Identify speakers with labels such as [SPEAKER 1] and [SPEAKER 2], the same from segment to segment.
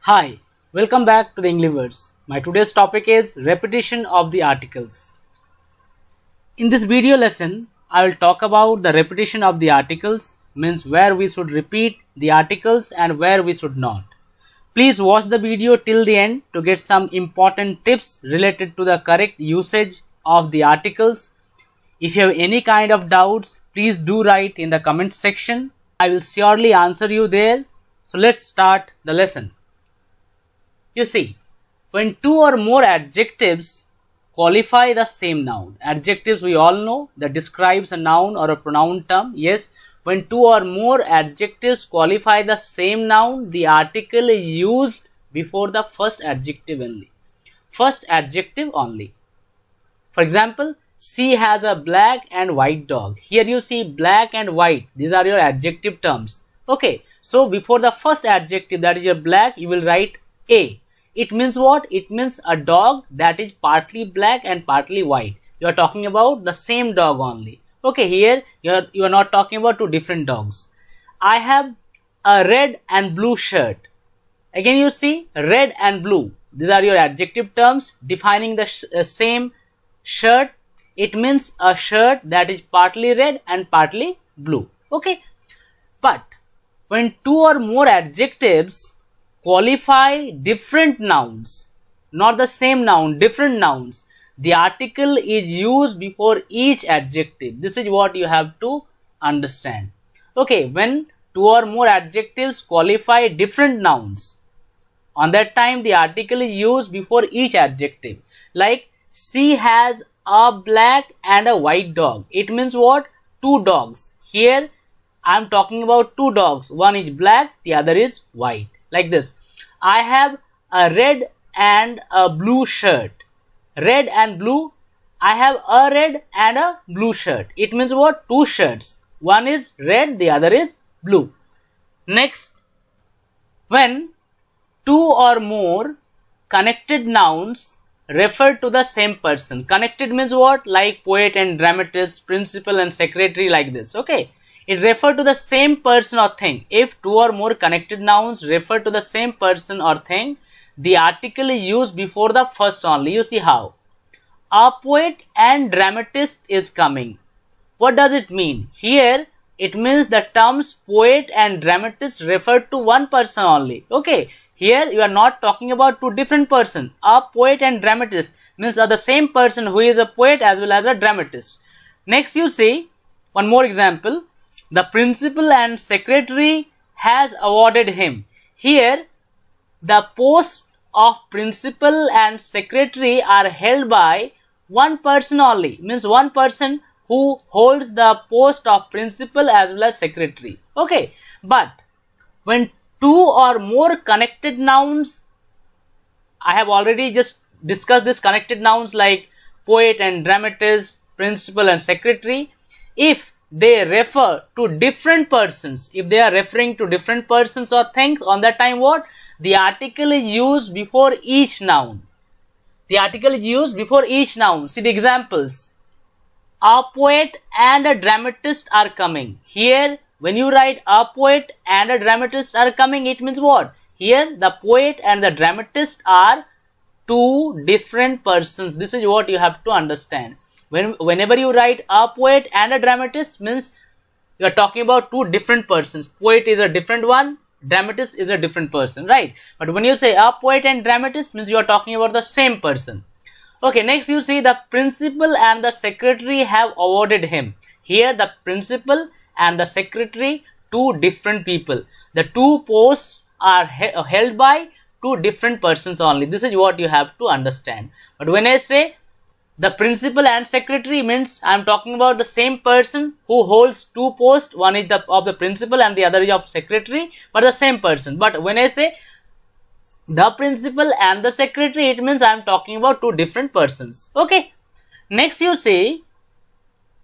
[SPEAKER 1] Hi, welcome back to the English. My today's topic is repetition of the articles. In this video lesson, I will talk about the repetition of the articles, means where we should repeat the articles and where we should not. Please watch the video till the end to get some important tips related to the correct usage of the articles. If you have any kind of doubts, please do write in the comment section. I will surely answer you there. So let's start the lesson. You see, when two or more adjectives qualify the same noun, adjectives we all know that describes a noun or a pronoun term. Yes, when two or more adjectives qualify the same noun, the article is used before the first adjective only. First adjective only. For example, she has a black and white dog. Here you see black and white. These are your adjective terms. Okay, so before the first adjective, that is your black, you will write a. It means what? It means a dog that is partly black and partly white. You are talking about the same dog only. Okay, here you are not talking about two different dogs. I have a red and blue shirt. Again you see red and blue. These are your adjective terms defining the same shirt. It means a shirt that is partly red and partly blue. Okay, but when two or more adjectives qualify different nouns, not the same noun, different nouns, the article is used before each adjective. This is what you have to understand. Okay, when two or more adjectives qualify different nouns, on that time the article is used before each adjective. Like she has a black and a white dog. It means what? Two dogs. Here I am talking about two dogs. One is black, the other is white. Like this. I have a red and a blue shirt. Red and blue. I have a red and a blue shirt. It means what? Two shirts. One is red, the other is blue. Next, when two or more connected nouns refer to the same person. Connected means what? Like poet and dramatist, principal and secretary, like this. Okay. It refers to the same person or thing. If two or more connected nouns refer to the same person or thing, the article is used before the first only. You see how? A poet and dramatist is coming. What does it mean? Here, it means the terms poet and dramatist refer to one person only. Okay. Here, you are not talking about two different persons. A poet and dramatist means are the same person who is a poet as well as a dramatist. Next, you see one more example. The principal and secretary has awarded him. Here, the post of principal and secretary are held by one person only. Means one person who holds the post of principal as well as secretary. Okay. But when two or more connected nouns, I have already just discussed this connected nouns like poet and dramatist, principal and secretary. If they refer to different persons, if they are referring to different persons or things, on that time what? The article is used before each noun. The article is used before each noun. See the examples. A poet and a dramatist are coming. Here, when you write a poet and a dramatist are coming, it means what? Here, the poet and the dramatist are two different persons. This is what you have to understand. Whenever you write a poet and a dramatist, means you are talking about two different persons. Poet is a different one, dramatist is a different person, right? But when you say a poet and dramatist, means you are talking about the same person. Okay, next you see the principal and the secretary have awarded him. Here the principal and the secretary, two different people. The two posts are held by two different persons only. This is what you have to understand. But when I say the principal and secretary, means I am talking about the same person who holds two posts. One is of the principal and the other is of secretary, but the same person. But when I say the principal and the secretary, it means I am talking about two different persons. Okay. Next you see,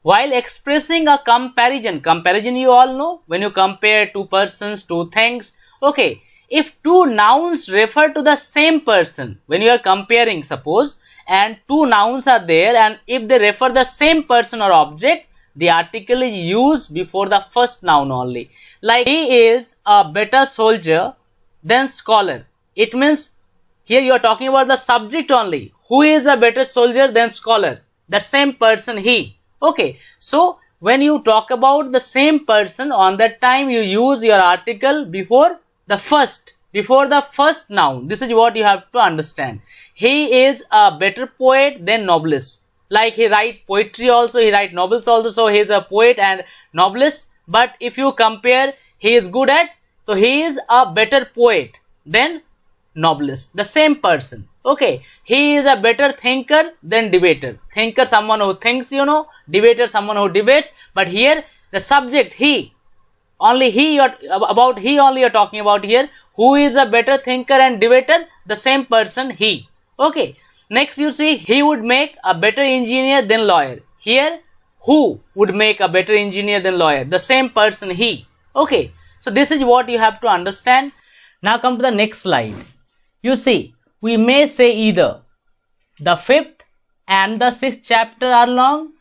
[SPEAKER 1] while expressing a comparison, comparison you all know, when you compare two persons, two things. Okay. If two nouns refer to the same person, when you are comparing, suppose, and two nouns are there, and if they refer the same person or object, the article is used before the first noun only. Like, he is a better soldier than scholar. It means here you are talking about the subject only. Who is a better soldier than scholar? The same person, he. Okay. So when you talk about the same person, on that time you use your article before the first noun. This is what you have to understand. He is a better poet than novelist. Like he write poetry also, he write novels also, so he is a poet and novelist. But if you compare, he is good at, so he is a better poet than novelist. The same person. Okay. He is a better thinker than debater. Thinker, someone who thinks, debater, someone who debates. But here the subject, he only you're talking about here. Who is a better thinker and debater? The same person, he. Okay. Next you see, he would make a better engineer than lawyer. Here, who would make a better engineer than lawyer? The same person, he. Okay. So this is what you have to understand. Now come to the next slide. You see, we may say either the 5th and the 6th chapter are long,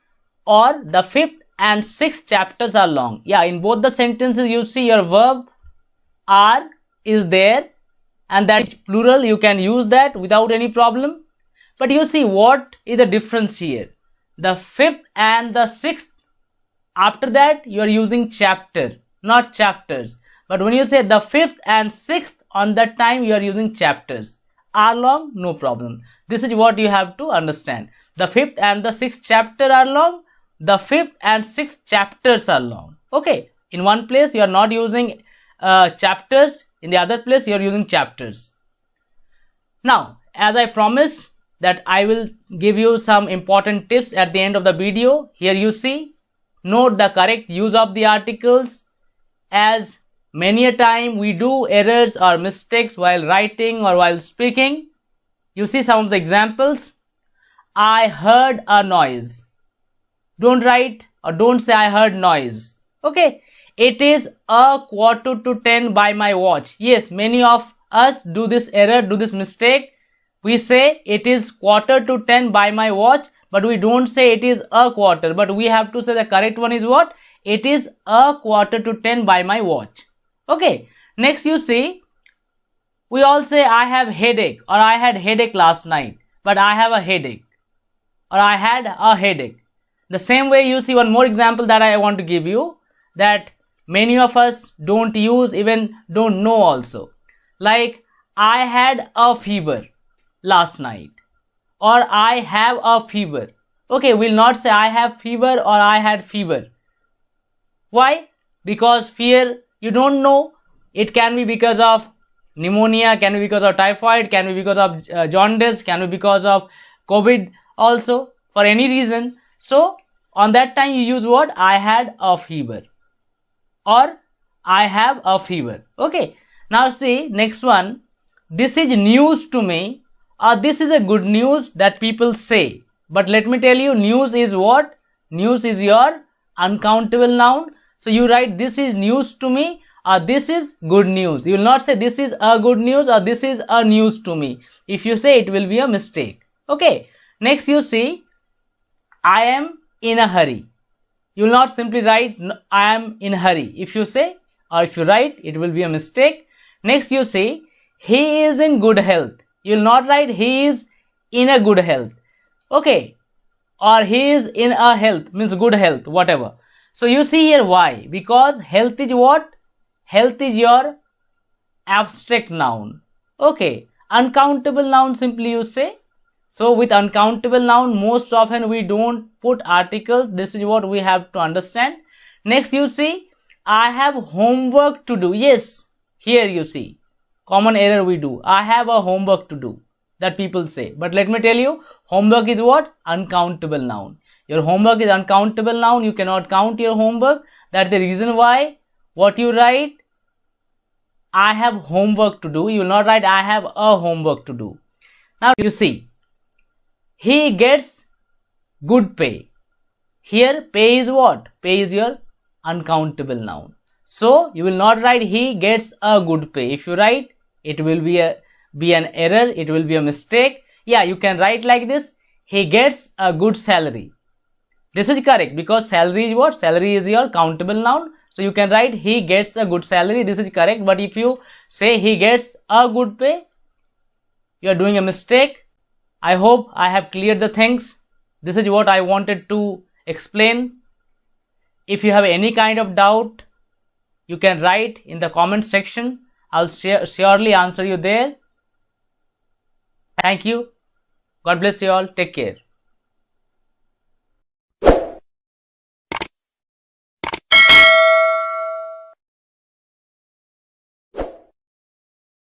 [SPEAKER 1] or the 5th and 6th chapters are long. Yeah, in both the sentences you see your verb are is there, and that is plural. You can use that without any problem. But you see what is the difference here. The 5th and the 6th, after that you are using chapter, not chapters. But when you say the 5th and 6th, on that time you are using chapters. Are long, no problem. This is what you have to understand. The 5th and the 6th chapter are long. The 5th and 6th chapters are long. Okay. In one place you are not using chapters. In the other place you are using chapters. Now, as I promised that I will give you some important tips at the end of the video. Here you see, note the correct use of the articles, as many a time we do errors or mistakes while writing or while speaking. You see some of the examples. I heard a noise. Don't write or don't say I heard noise. Okay. It is 9:45 by my watch. Yes, many of us do this error, do this mistake. We say it is 9:45 by my watch, but we don't say it is a quarter. But we have to say the correct one is what? It is 9:45 by my watch. Okay. Next you see, we all say I have headache, or I had headache last night. But I have a headache, or I had a headache. The same way you see one more example that I want to give you, that many of us don't use, even don't know also. Like I had a fever last night, or I have a fever. Okay, we'll not say I have fever or I had fever. Why? Because fear, you don't know. It can be because of pneumonia, can be because of typhoid, can be because of jaundice, can be because of COVID also, for any reason. So on that time you use what? I had a fever, or I have a fever. Okay. Now see next one. This is news to me, or this is a good news that people say. But let me tell you, news is what? News is your uncountable noun. So you write this is news to me, or this is good news. You will not say this is a good news or this is a news to me. If you say, it will be a mistake. Okay. Next you see, I am in a hurry. You will not simply write I am in a hurry. If you say, or if you write, it will be a mistake. Next you see, he is in good health. You will not write he is in a good health. Okay. Or he is in a health, means good health, whatever. So you see here why? Because health is what? Health is your abstract noun. Okay. Uncountable noun simply you say. So with uncountable noun, most often we don't put articles. This is what we have to understand. Next you see, I have homework to do. Yes, here you see, common error we do. I have a homework to do, that people say. But let me tell you, homework is what? Uncountable noun. Your homework is uncountable noun. You cannot count your homework. That's the reason why what you write, I have homework to do. You will not write I have a homework to do. Now you see, he gets good pay. Here pay is what? Pay is your uncountable noun. So you will not write he gets a good pay. If you write, it will be an error. It will be a mistake. Yeah, you can write like this. He gets a good salary. This is correct because salary is what? Salary is your countable noun. So you can write he gets a good salary. This is correct. But if you say he gets a good pay, you are doing a mistake. I hope I have cleared the things. This is what I wanted to explain. If you have any kind of doubt, you can write in the comment section. I'll surely answer you there. Thank you. God bless you all. Take care.